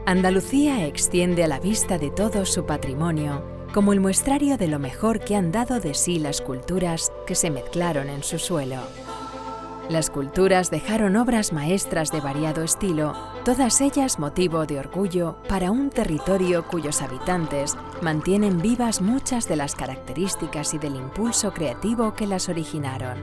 Andalucía extiende a la vista de todos su patrimonio como el muestrario de lo mejor que han dado de sí las culturas que se mezclaron en su suelo. Las culturas dejaron obras maestras de variado estilo, todas ellas motivo de orgullo para un territorio cuyos habitantes mantienen vivas muchas de las características y del impulso creativo que las originaron.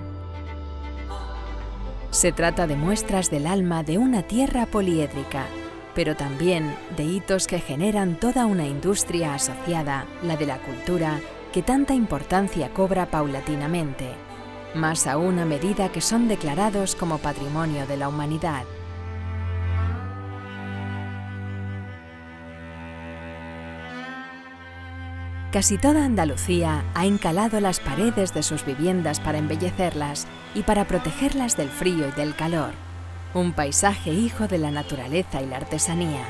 Se trata de muestras del alma de una tierra poliédrica, pero también de hitos que generan toda una industria asociada, la de la cultura, que tanta importancia cobra paulatinamente, más aún a medida que son declarados como Patrimonio de la Humanidad. Casi toda Andalucía ha encalado las paredes de sus viviendas para embellecerlas y para protegerlas del frío y del calor. Un paisaje hijo de la naturaleza y la artesanía.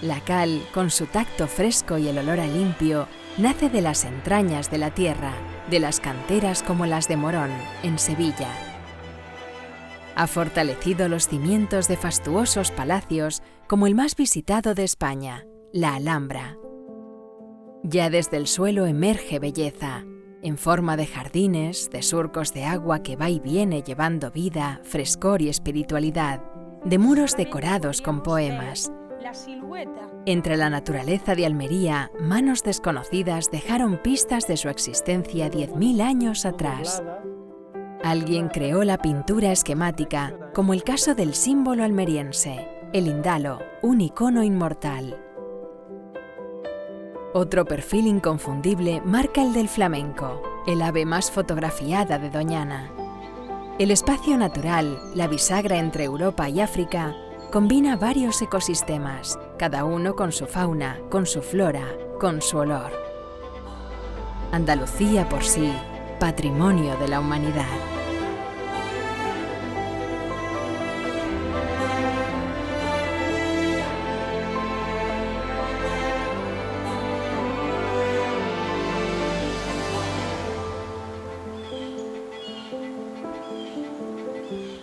La cal, con su tacto fresco y el olor a limpio, nace de las entrañas de la tierra, de las canteras como las de Morón, en Sevilla. Ha fortalecido los cimientos de fastuosos palacios como el más visitado de España, la Alhambra. Ya desde el suelo emerge belleza, en forma de jardines, de surcos de agua que va y viene llevando vida, frescor y espiritualidad, de muros decorados con poemas. Entre la naturaleza de Almería, manos desconocidas dejaron pistas de su existencia 10.000 años atrás. Alguien creó la pintura esquemática, como el caso del símbolo almeriense, el indalo, un icono inmortal. Otro perfil inconfundible marca el del flamenco, el ave más fotografiada de Doñana. El espacio natural, la bisagra entre Europa y África, combina varios ecosistemas, cada uno con su fauna, con su flora, con su olor. Andalucía por sí, patrimonio de la humanidad.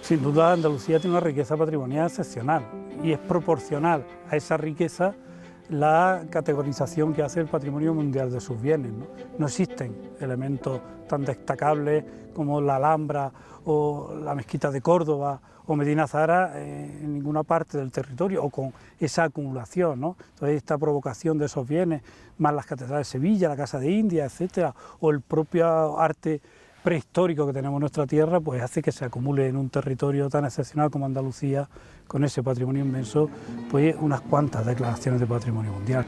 Sin duda, Andalucía tiene una riqueza patrimonial excepcional y es proporcional a esa riqueza la categorización que hace el Patrimonio Mundial de sus bienes. No existen elementos tan destacables como la Alhambra o la Mezquita de Córdoba o Medina Zahara en ninguna parte del territorio, o con esa acumulación, ¿no? Entonces, esta provocación de esos bienes, más las catedrales de Sevilla, la Casa de India, etcétera, o el propio arte prehistórico que tenemos en nuestra tierra, pues hace que se acumule en un territorio tan excepcional como Andalucía, con ese patrimonio inmenso, pues unas cuantas declaraciones de patrimonio mundial.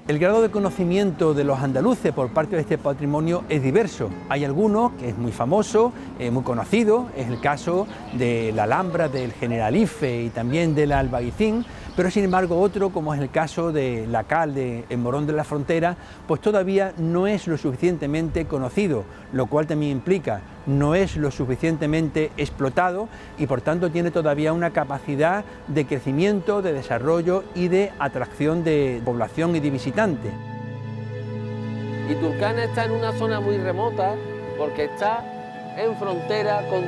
El grado de conocimiento de los andaluces por parte de este patrimonio es diverso. Hay algunos que es muy famoso, muy conocido, es el caso de la Alhambra, del Generalife y también del Albaicín, pero sin embargo otro, como es el caso de la cal en Morón de la Frontera, pues todavía no es lo suficientemente conocido, lo cual también implica no es lo suficientemente explotado y por tanto tiene todavía una capacidad de crecimiento, de desarrollo y de atracción de población y de visitantes. Y Turkana está en una zona muy remota porque está en frontera con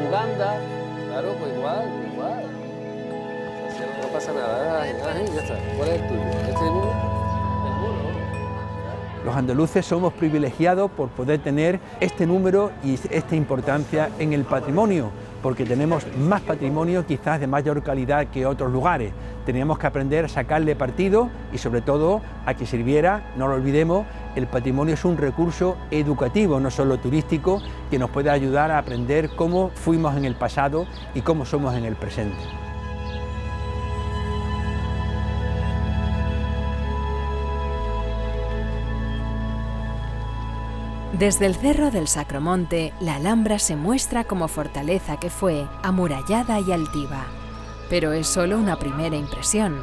Uganda. Claro, pues igual. No pasa nada, ya está. ¿Cuál es el tuyo? ¿Este es el muro? El muro. Los andaluces somos privilegiados por poder tener este número y esta importancia en el patrimonio, porque tenemos más patrimonio quizás de mayor calidad que otros lugares. Teníamos que aprender a sacarle partido y sobre todo a que sirviera, no lo olvidemos, el patrimonio es un recurso educativo, no solo turístico, que nos puede ayudar a aprender cómo fuimos en el pasado y cómo somos en el presente. Desde el Cerro del Sacromonte, la Alhambra se muestra como fortaleza que fue, amurallada y altiva. Pero es solo una primera impresión.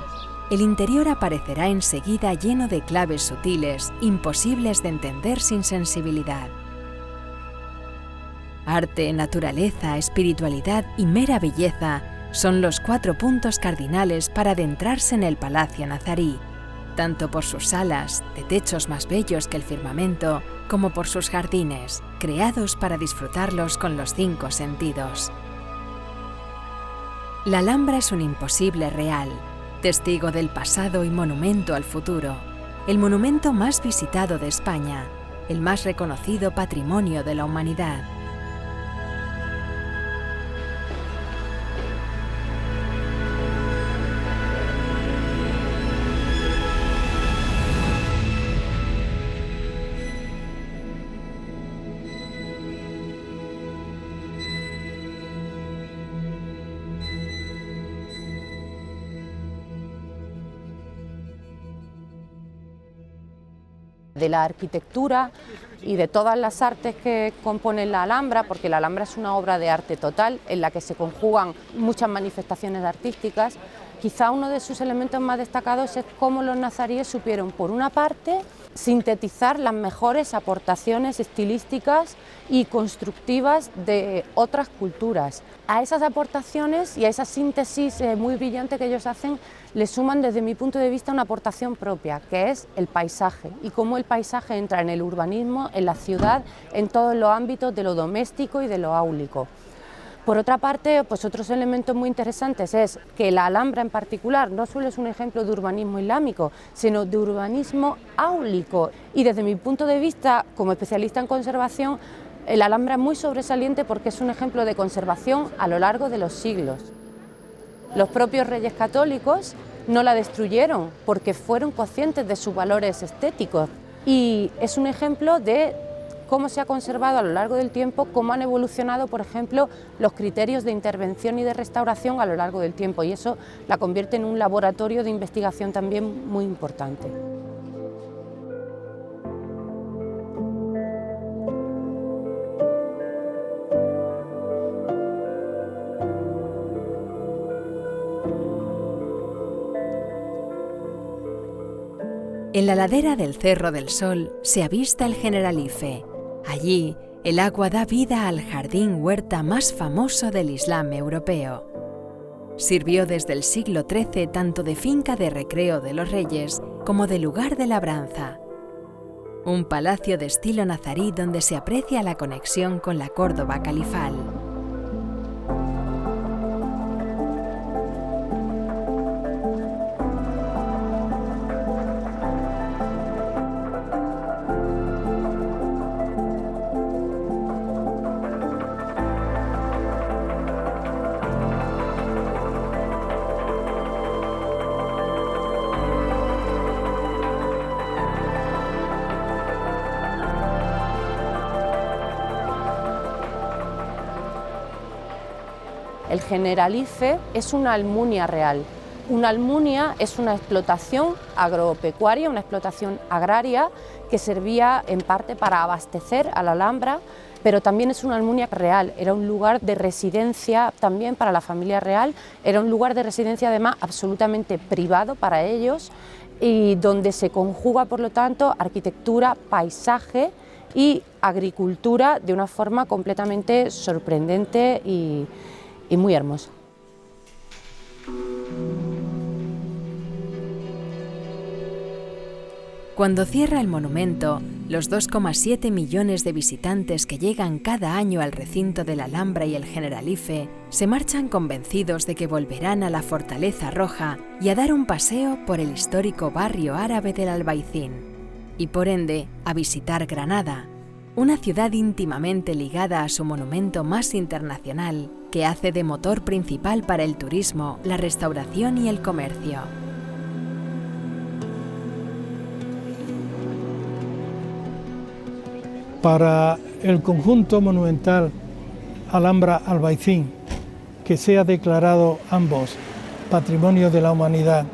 El interior aparecerá enseguida lleno de claves sutiles, imposibles de entender sin sensibilidad. Arte, naturaleza, espiritualidad y mera belleza son los 4 puntos cardinales para adentrarse en el Palacio Nazarí, tanto por sus salas, de techos más bellos que el firmamento, como por sus jardines, creados para disfrutarlos con los 5 sentidos. La Alhambra es un imposible real, testigo del pasado y monumento al futuro, el monumento más visitado de España, el más reconocido patrimonio de la humanidad. De la arquitectura y de todas las artes que componen la Alhambra, porque la Alhambra es una obra de arte total en la que se conjugan muchas manifestaciones artísticas. Quizá uno de sus elementos más destacados es cómo los nazaríes supieron, por una parte, sintetizar las mejores aportaciones estilísticas y constructivas de otras culturas. A esas aportaciones y a esa síntesis muy brillante que ellos hacen, le suman desde mi punto de vista una aportación propia, que es el paisaje, y cómo el paisaje entra en el urbanismo, en la ciudad, en todos los ámbitos de lo doméstico y de lo áulico. Por otra parte, pues otros elementos muy interesantes es que la Alhambra en particular no solo es un ejemplo de urbanismo islámico, sino de urbanismo áulico. Y desde mi punto de vista, como especialista en conservación, la Alhambra es muy sobresaliente porque es un ejemplo de conservación a lo largo de los siglos. Los propios reyes católicos no la destruyeron porque fueron conscientes de sus valores estéticos. Y es un ejemplo de cómo se ha conservado a lo largo del tiempo, cómo han evolucionado, por ejemplo, los criterios de intervención y de restauración a lo largo del tiempo, y eso la convierte en un laboratorio de investigación también muy importante. En la ladera del Cerro del Sol se avista el Generalife. Allí, el agua da vida al jardín huerta más famoso del Islam europeo. Sirvió desde el siglo XIII tanto de finca de recreo de los reyes como de lugar de labranza. Un palacio de estilo nazarí donde se aprecia la conexión con la Córdoba califal. El Generalife es una almunia real. Una almunia es una explotación agropecuaria, una explotación agraria que servía en parte para abastecer a la Alhambra, pero también es una almunia real, era un lugar de residencia también para la familia real, era un lugar de residencia además absolutamente privado para ellos y donde se conjuga, por lo tanto, arquitectura, paisaje y agricultura de una forma completamente sorprendente y muy hermosa. Cuando cierra el monumento, los 2,7 millones de visitantes que llegan cada año al recinto de la Alhambra y el Generalife se marchan convencidos de que volverán a la Fortaleza Roja y a dar un paseo por el histórico barrio árabe del Albaicín, y por ende a visitar Granada, una ciudad íntimamente ligada a su monumento más internacional, que hace de motor principal para el turismo, la restauración y el comercio. Para el conjunto monumental Alhambra-Albaicín, que sea declarado ambos Patrimonio de la Humanidad,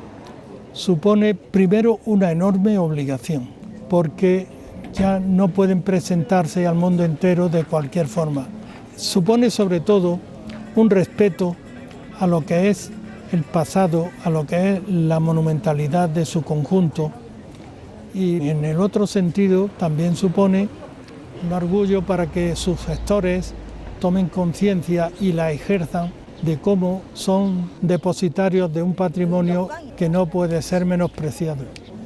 supone primero una enorme obligación, porque ya no pueden presentarse al mundo entero de cualquier forma. Supone sobre todo un respeto a lo que es el pasado, a lo que es la monumentalidad de su conjunto, y en el otro sentido también supone un orgullo para que sus gestores tomen conciencia y la ejerzan de cómo son depositarios de un patrimonio que no puede ser menospreciado.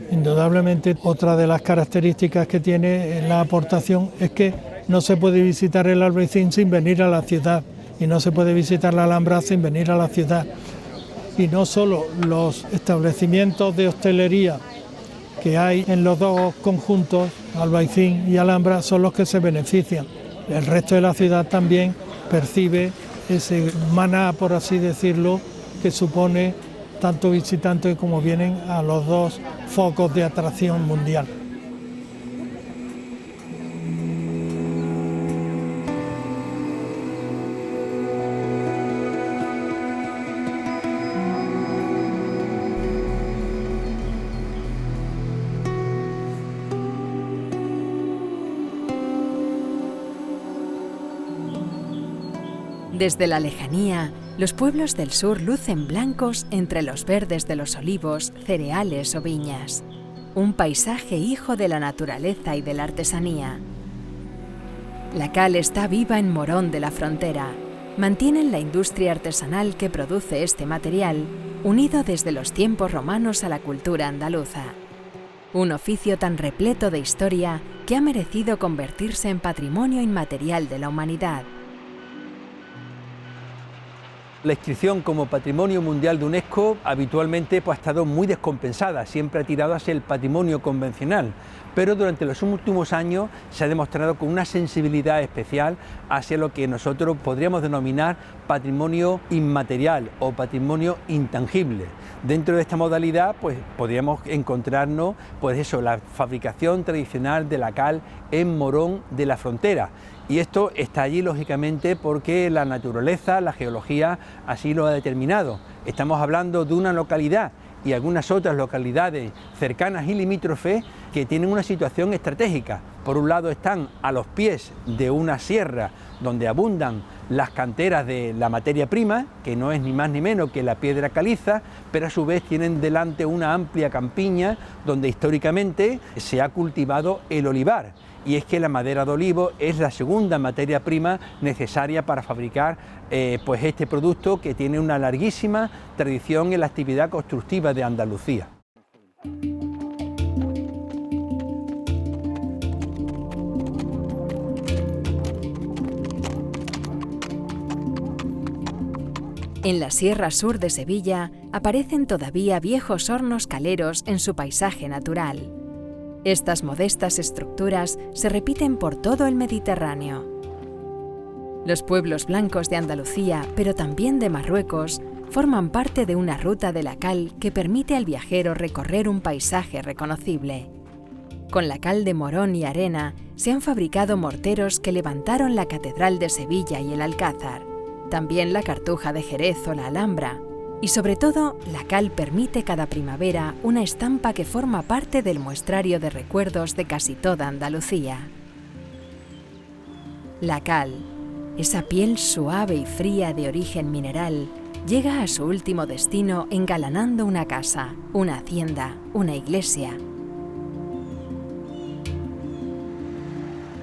Indudablemente, otra de las características que tiene la aportación es que no se puede visitar el Albaicín sin venir a la ciudad y no se puede visitar la Alhambra sin venir a la ciudad. Y no solo los establecimientos de hostelería que hay en los dos conjuntos, Albaicín y Alhambra, son los que se benefician. El resto de la ciudad también percibe ese maná, por así decirlo, que supone tanto visitantes como vienen a los dos focos de atracción mundial. Desde la lejanía, los pueblos del sur lucen blancos entre los verdes de los olivos, cereales o viñas. Un paisaje hijo de la naturaleza y de la artesanía. La cal está viva en Morón de la Frontera. Mantienen la industria artesanal que produce este material, unido desde los tiempos romanos a la cultura andaluza. Un oficio tan repleto de historia que ha merecido convertirse en patrimonio inmaterial de la humanidad. La inscripción como Patrimonio Mundial de UNESCO habitualmente ha estado muy descompensada, siempre ha tirado hacia el patrimonio convencional, pero durante los últimos años se ha demostrado con una sensibilidad especial hacia lo que nosotros podríamos denominar patrimonio inmaterial o patrimonio intangible. Dentro de esta modalidad pues podríamos encontrarnos la fabricación tradicional de la cal en Morón de la Frontera. Y esto está allí lógicamente porque la naturaleza, la geología así lo ha determinado. Estamos hablando de una localidad y algunas otras localidades cercanas y limítrofes que tienen una situación estratégica. Por un lado están a los pies de una sierra donde abundan las canteras de la materia prima, que no es ni más ni menos que la piedra caliza, pero a su vez tienen delante una amplia campiña donde históricamente se ha cultivado el olivar. Y es que la madera de olivo es la segunda materia prima necesaria para fabricar este producto que tiene una larguísima tradición en la actividad constructiva de Andalucía. En la Sierra Sur de Sevilla aparecen todavía viejos hornos caleros en su paisaje natural. Estas modestas estructuras se repiten por todo el Mediterráneo. Los pueblos blancos de Andalucía, pero también de Marruecos, forman parte de una ruta de la cal que permite al viajero recorrer un paisaje reconocible. Con la cal de Morón y arena se han fabricado morteros que levantaron la Catedral de Sevilla y el Alcázar, también la Cartuja de Jerez o la Alhambra. Y sobre todo, la cal permite cada primavera una estampa que forma parte del muestrario de recuerdos de casi toda Andalucía. La cal, esa piel suave y fría de origen mineral, llega a su último destino engalanando una casa, una hacienda, una iglesia.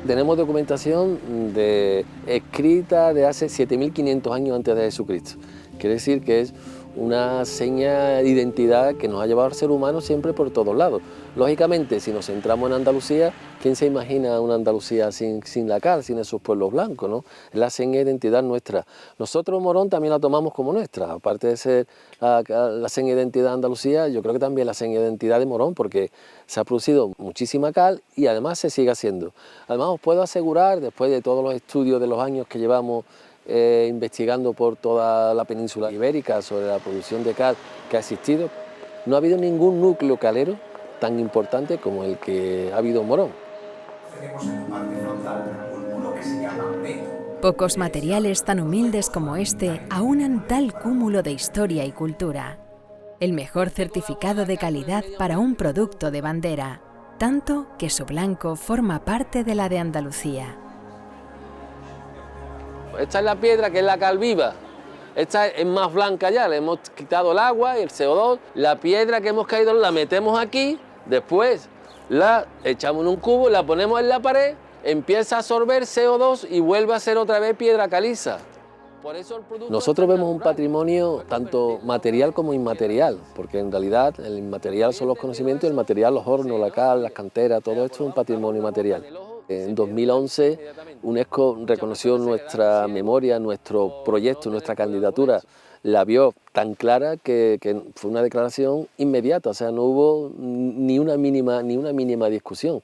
Tenemos documentación escrita de hace 7.500 años antes de Jesucristo. Quiere decir que es una seña de identidad que nos ha llevado al ser humano siempre por todos lados. Lógicamente, si nos centramos en Andalucía, ¿quién se imagina una Andalucía sin la cal, sin esos pueblos blancos, ¿no? Es la seña de identidad nuestra. Nosotros Morón también la tomamos como nuestra, aparte de ser la seña de identidad de Andalucía, yo creo que también la seña de identidad de Morón, porque se ha producido muchísima cal y además se sigue haciendo. Además os puedo asegurar, después de todos los estudios de los años que llevamos investigando por toda la península ibérica sobre la producción de cal que ha existido, no ha habido ningún núcleo calero tan importante como el que ha habido en Morón. Tenemos en la parte frontal un muro que se llama peto. Pocos materiales tan humildes como este aunan tal cúmulo de historia y cultura. El mejor certificado de calidad para un producto de bandera, tanto que su blanco forma parte de la de Andalucía. Esta es la piedra que es la cal viva. Esta es más blanca ya, le hemos quitado el agua y el CO2. La piedra que hemos caído la metemos aquí, después la echamos en un cubo, la ponemos en la pared, empieza a absorber CO2 y vuelve a ser otra vez piedra caliza. Por eso el producto nosotros vemos un patrimonio tanto material como inmaterial, porque en realidad el inmaterial son los conocimientos y el material los hornos, la cal, las canteras, todo esto es un patrimonio material. En 2011 UNESCO reconoció nuestra memoria, nuestro proyecto, nuestra candidatura, la vio tan clara que fue una declaración inmediata, o sea, no hubo ni una mínima discusión.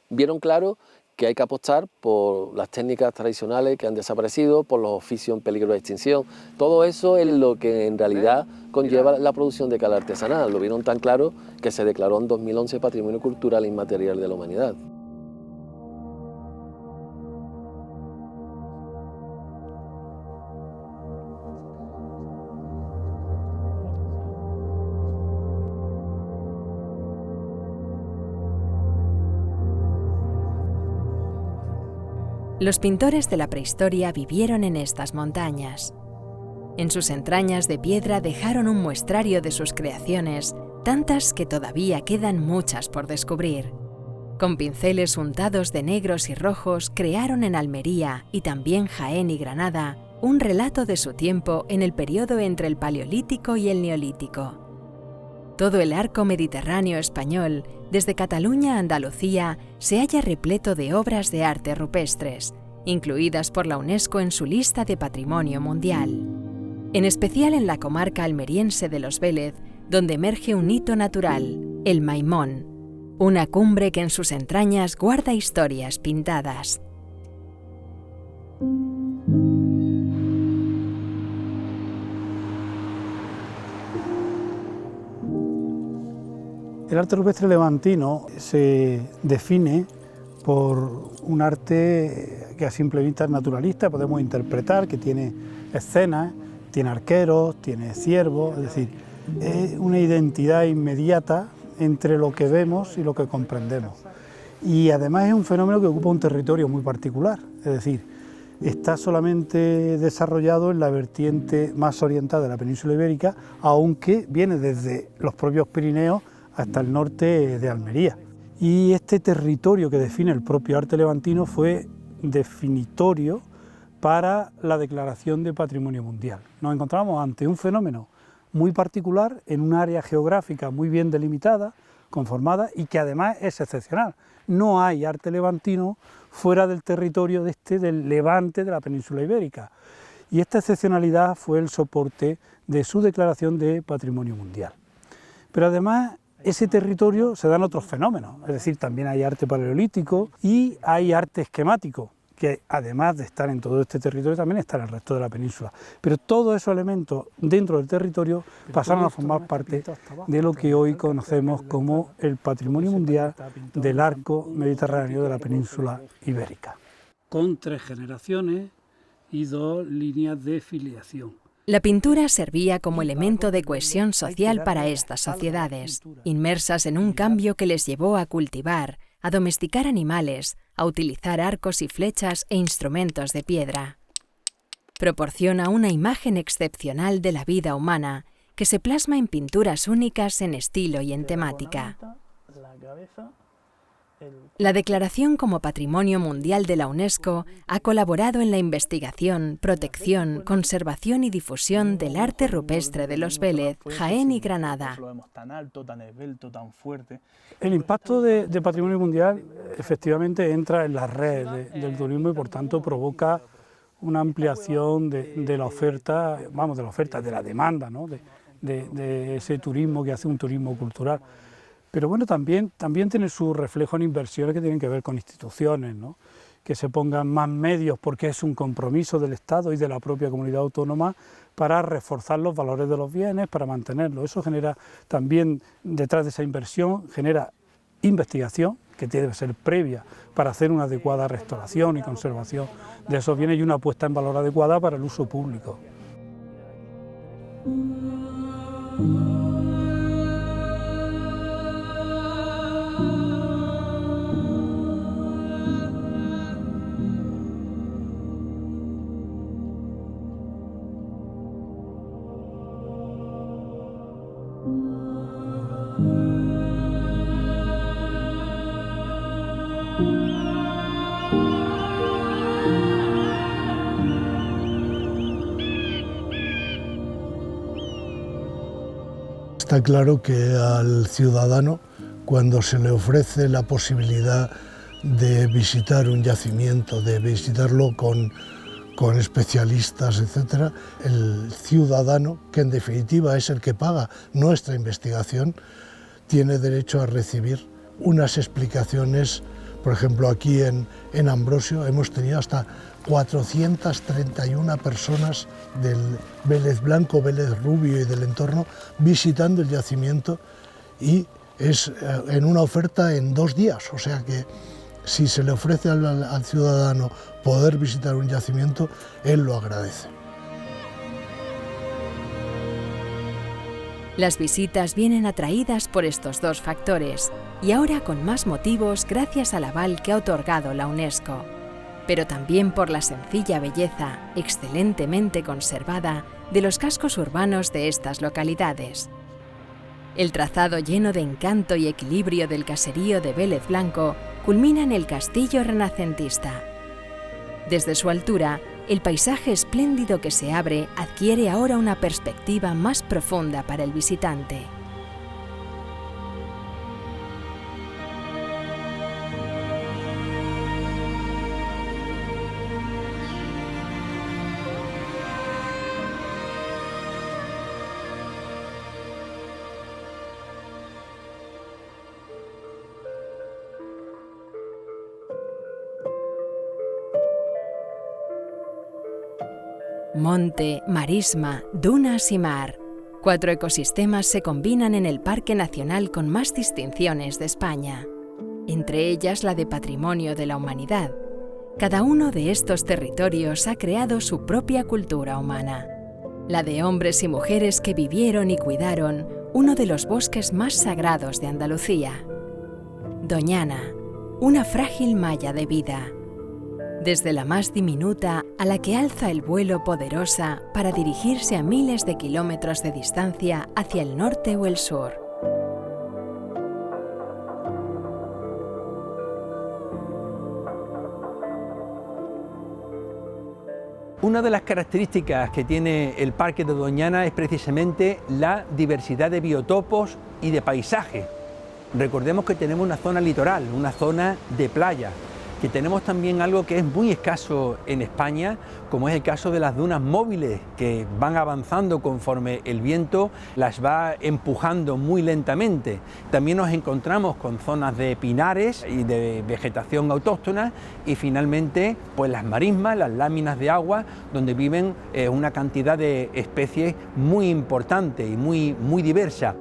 Vieron claro que hay que apostar por las técnicas tradicionales que han desaparecido, por los oficios en peligro de extinción. Todo eso es lo que en realidad conlleva la producción de cal artesanal. Lo vieron tan claro que se declaró en 2011 Patrimonio Cultural Inmaterial de la Humanidad. Los pintores de la prehistoria vivieron en estas montañas. En sus entrañas de piedra dejaron un muestrario de sus creaciones, tantas que todavía quedan muchas por descubrir. Con pinceles untados de negros y rojos crearon en Almería y también Jaén y Granada un relato de su tiempo en el periodo entre el Paleolítico y el Neolítico. Todo el arco mediterráneo español, desde Cataluña a Andalucía, se halla repleto de obras de arte rupestres, incluidas por la UNESCO en su lista de Patrimonio Mundial. En especial en la comarca almeriense de Los Vélez, donde emerge un hito natural, el Maimón, una cumbre que en sus entrañas guarda historias pintadas. El arte rupestre levantino se define por un arte que a simple vista es naturalista, podemos interpretar que tiene escenas, tiene arqueros, tiene ciervos, es decir, es una identidad inmediata entre lo que vemos y lo que comprendemos. Y además es un fenómeno que ocupa un territorio muy particular, es decir, está solamente desarrollado en la vertiente más oriental de la península ibérica, aunque viene desde los propios Pirineos hasta el norte de Almería. Y este territorio que define el propio arte levantino fue definitorio para la declaración de Patrimonio Mundial. Nos encontramos ante un fenómeno muy particular en un área geográfica muy bien delimitada, conformada y que además es excepcional. No hay arte levantino fuera del territorio del Levante de la península ibérica. Y esta excepcionalidad fue el soporte de su declaración de Patrimonio Mundial. Pero además ese territorio se dan otros fenómenos, es decir, también hay arte paleolítico y hay arte esquemático, que además de estar en todo este territorio también está en el resto de la península. Pero todos esos elementos dentro del territorio pasaron a formar parte de lo que hoy conocemos como el Patrimonio Mundial del Arco Mediterráneo de la península ibérica. Con 3 generaciones y 2 líneas de filiación. La pintura servía como elemento de cohesión social para estas sociedades, inmersas en un cambio que les llevó a cultivar, a domesticar animales, a utilizar arcos y flechas e instrumentos de piedra. Proporciona una imagen excepcional de la vida humana, que se plasma en pinturas únicas en estilo y en temática. La declaración como Patrimonio Mundial de la UNESCO ha colaborado en la investigación, protección, conservación y difusión del arte rupestre de Los Vélez, Jaén y Granada. El impacto de Patrimonio Mundial efectivamente entra en las redes del turismo y por tanto provoca una ampliación de la oferta, de la demanda, ¿no? de ese turismo que hace un turismo cultural. Pero bueno, también tiene su reflejo en inversiones que tienen que ver con instituciones, ¿no? Que se pongan más medios porque es un compromiso del Estado y de la propia comunidad autónoma para reforzar los valores de los bienes, para mantenerlos. Eso genera también, detrás de esa inversión, genera investigación, que debe ser previa para hacer una adecuada restauración y conservación de esos bienes y una puesta en valor adecuada para el uso público. Está claro que al ciudadano, cuando se le ofrece la posibilidad de visitar un yacimiento, de visitarlo con especialistas, etc., el ciudadano, que en definitiva es el que paga nuestra investigación, tiene derecho a recibir unas explicaciones. Por ejemplo, aquí en Ambrosio hemos tenido hasta 431 personas del Vélez Blanco, Vélez Rubio y del entorno visitando el yacimiento, y es en una oferta en 2 días, o sea que si se le ofrece al ciudadano poder visitar un yacimiento, él lo agradece. Las visitas vienen atraídas por estos 2 factores, y ahora con más motivos gracias al aval que ha otorgado la UNESCO, pero también por la sencilla belleza, excelentemente conservada, de los cascos urbanos de estas localidades. El trazado lleno de encanto y equilibrio del caserío de Vélez Blanco culmina en el castillo renacentista. Desde su altura, el paisaje espléndido que se abre adquiere ahora una perspectiva más profunda para el visitante. Monte, marisma, dunas y mar. 4 ecosistemas se combinan en el Parque Nacional con más distinciones de España, entre ellas la de Patrimonio de la Humanidad. Cada uno de estos territorios ha creado su propia cultura humana, la de hombres y mujeres que vivieron y cuidaron uno de los bosques más sagrados de Andalucía. Doñana, una frágil malla de vida, desde la más diminuta a la que alza el vuelo poderosa para dirigirse a miles de kilómetros de distancia hacia el norte o el sur. Una de las características que tiene el Parque de Doñana es precisamente la diversidad de biotopos y de paisaje. Recordemos que tenemos una zona litoral, una zona de playa, que tenemos también algo que es muy escaso en España, como es el caso de las dunas móviles, que van avanzando conforme el viento las va empujando muy lentamente. También nos encontramos con zonas de pinares y de vegetación autóctona, y finalmente pues las marismas, las láminas de agua, donde viven una cantidad de especies muy importante y muy diversa.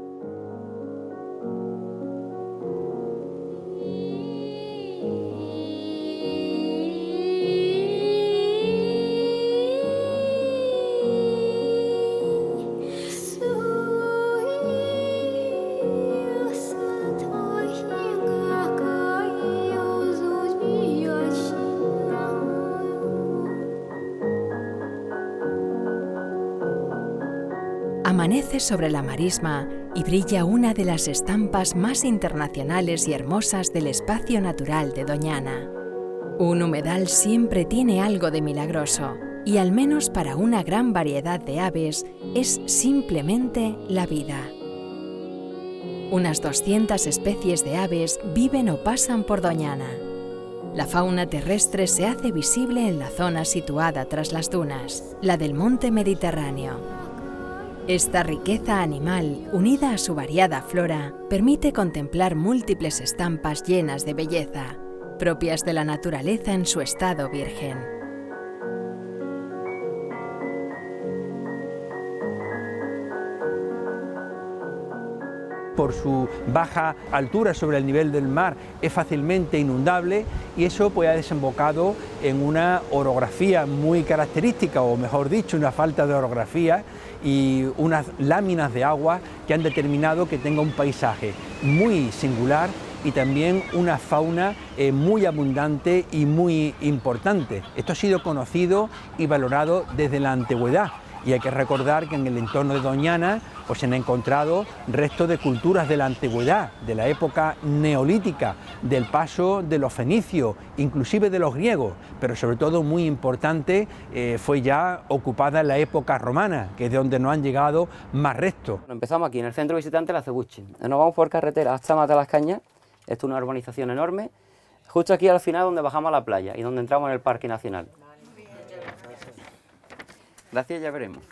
Amanece sobre la marisma y brilla una de las estampas más internacionales y hermosas del espacio natural de Doñana. Un humedal siempre tiene algo de milagroso, y al menos para una gran variedad de aves es simplemente la vida. Unas 200 especies de aves viven o pasan por Doñana. La fauna terrestre se hace visible en la zona situada tras las dunas, la del monte Mediterráneo. Esta riqueza animal, unida a su variada flora, permite contemplar múltiples estampas llenas de belleza, propias de la naturaleza en su estado virgen. Por su baja altura sobre el nivel del mar es fácilmente inundable, y eso pues ha desembocado en una orografía muy característica, o mejor dicho, una falta de orografía y unas láminas de agua que han determinado que tenga un paisaje muy singular y también una fauna muy abundante y muy importante. Esto ha sido conocido y valorado desde la antigüedad, y hay que recordar que en el entorno de Doñana pues se han encontrado restos de culturas de la antigüedad, de la época neolítica, del paso de los fenicios, inclusive de los griegos, pero sobre todo muy importante, fue ya ocupada en la época romana, que es de donde nos han llegado más restos. Empezamos aquí en el centro visitante La Cebuche. Nos vamos por carretera hasta Matalascañas. Esto es una urbanización enorme. Justo aquí al final donde bajamos a la playa y donde entramos en el Parque Nacional. Gracias, ya veremos.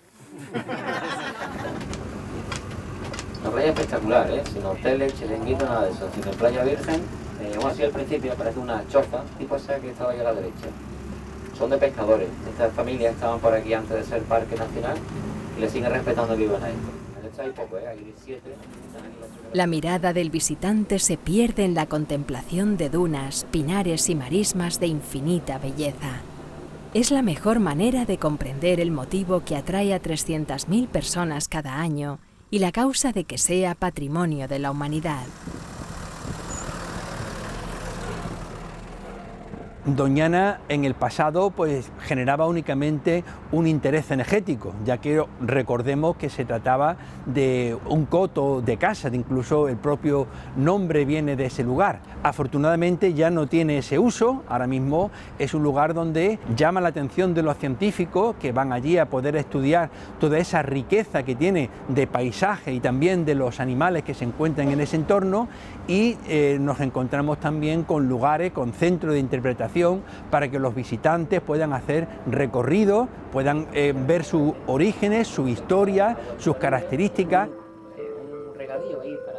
La playa es espectacular, sin hoteles, chiringuitos, nada de eso, sino playa virgen. Bueno, sí, al principio parece una choza, tipo esa que estaba ahí a la derecha. Son de pescadores. Estas familias estaban por aquí antes de ser Parque Nacional y le siguen respetando que iban a esto. En esta hay poco, hay 7. La mirada del visitante se pierde en la contemplación de dunas, pinares y marismas de infinita belleza. Es la mejor manera de comprender el motivo que atrae a 300.000 personas cada año y la causa de que sea patrimonio de la humanidad. Doñana en el pasado pues generaba únicamente un interés energético, ya que recordemos que se trataba de un coto de casa, incluso el propio nombre viene de ese lugar. Afortunadamente ya no tiene ese uso, ahora mismo es un lugar donde llama la atención de los científicos que van allí a poder estudiar toda esa riqueza que tiene de paisaje y también de los animales que se encuentran en ese entorno, y nos encontramos también con lugares, con centros de interpretación para que los visitantes puedan hacer recorridos, puedan ver sus orígenes, su historia, sus características. Un regadío ahí para...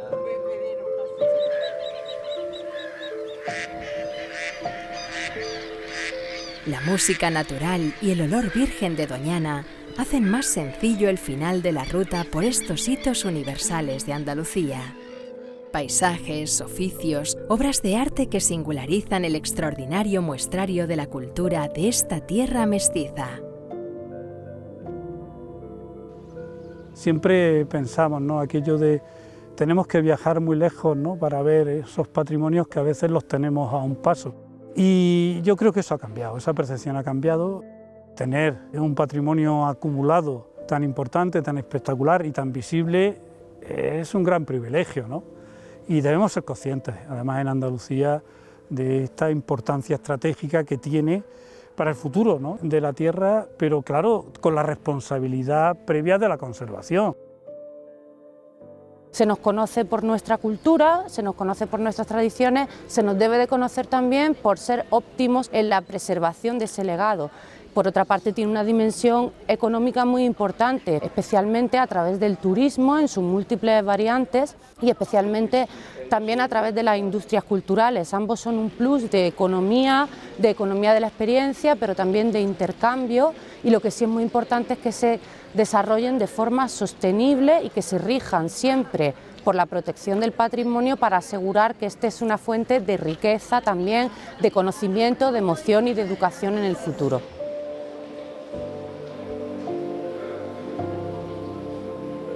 La música natural y el olor virgen de Doñana hacen más sencillo el final de la ruta por estos hitos universales de Andalucía. Paisajes, oficios, obras de arte que singularizan el extraordinario muestrario de la cultura de esta tierra mestiza. Siempre pensamos, ¿no?, aquello de tenemos que viajar muy lejos, ¿no?, para ver esos patrimonios que a veces los tenemos a un paso. Y yo creo que eso ha cambiado, esa percepción ha cambiado. Tener un patrimonio acumulado tan importante, tan espectacular y tan visible es un gran privilegio, ¿no? Y debemos ser conscientes, además en Andalucía, de esta importancia estratégica que tiene para el futuro, ¿no?, de la tierra, pero claro, con la responsabilidad previa de la conservación. Se nos conoce por nuestra cultura, se nos conoce por nuestras tradiciones, se nos debe de conocer también por ser óptimos en la preservación de ese legado. Por otra parte, tiene una dimensión económica muy importante, especialmente a través del turismo en sus múltiples variantes y especialmente también a través de las industrias culturales. Ambos son un plus de economía de la experiencia, pero también de intercambio, y lo que sí es muy importante es que se desarrollen de forma sostenible y que se rijan siempre por la protección del patrimonio para asegurar que este es una fuente de riqueza también, de conocimiento, de emoción y de educación en el futuro.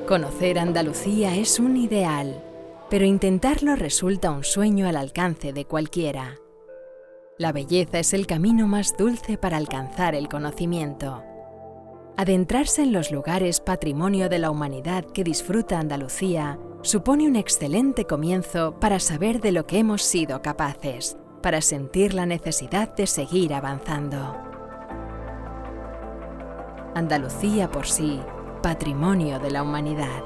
Conocer Andalucía es un ideal, pero intentarlo resulta un sueño al alcance de cualquiera. La belleza es el camino más dulce para alcanzar el conocimiento. Adentrarse en los lugares patrimonio de la humanidad que disfruta Andalucía supone un excelente comienzo para saber de lo que hemos sido capaces, para sentir la necesidad de seguir avanzando. Andalucía por sí, patrimonio de la humanidad.